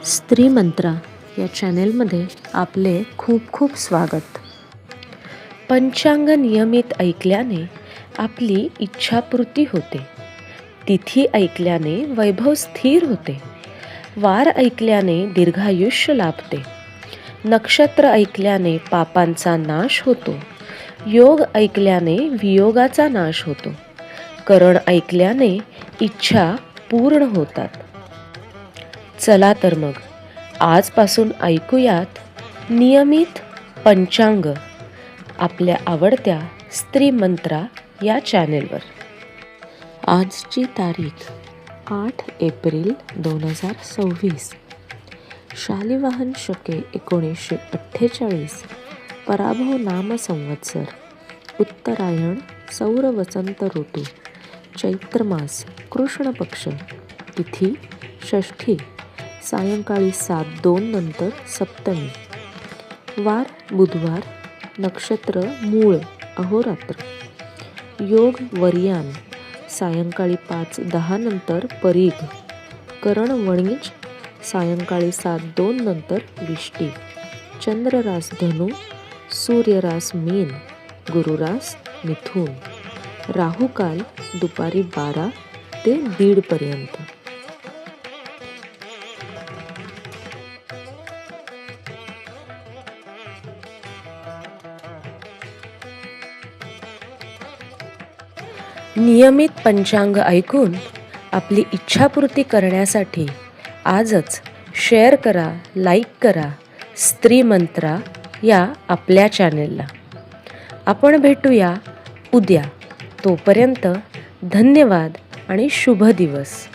स्त्री मंत्रा या चॅनेलमध्ये आपले खूप खूप स्वागत. पंचांग नियमित ऐकल्याने आपली इच्छापूर्ती होते. तिथी ऐकल्याने वैभव स्थिर होते. वार ऐकल्याने दीर्घायुष्य लाभते. नक्षत्र ऐकल्याने पापांचा नाश होतो. योग ऐकल्याने वियोगाचा नाश होतो. करण ऐकल्याने इच्छा पूर्ण होतात. चला तर मग आजपासून ऐकूयात नियमित पंचांग आपल्या आवडत्या स्त्री मंत्रा या चॅनेलवर. आजची तारीख 8 एप्रिल 2026. शालिवाहन शके 1948. पराभव नाम संवत्सर. उत्तरायण सौर वसंत ऋतू. चैत्र मास कृष्ण पक्ष. तिथी षष्ठी. सायंकाळी 7:02 नंतर सप्तमी. वार बुधवार. नक्षत्र मूळ अहोरात्र. योग वर्यान. सायंकाळी 5:10 नंतर परीघ. करण वणीज. सायंकाळी 7:02 नंतर विष्टी. चंद्र रास धनु. सूर्य रास मीन. गुरु रास मिथुन. राहुकाल दुपारी 12 ते 1:30 पर्यंत. नियमित पंचांग ऐकून आपली इच्छापूर्ती करण्यासाठी आजच शेअर करा, लाईक करा स्त्री मंत्रा या आपल्या चॅनेलला. आपण भेटूया उद्या. तोपर्यंत धन्यवाद आणि शुभ दिवस.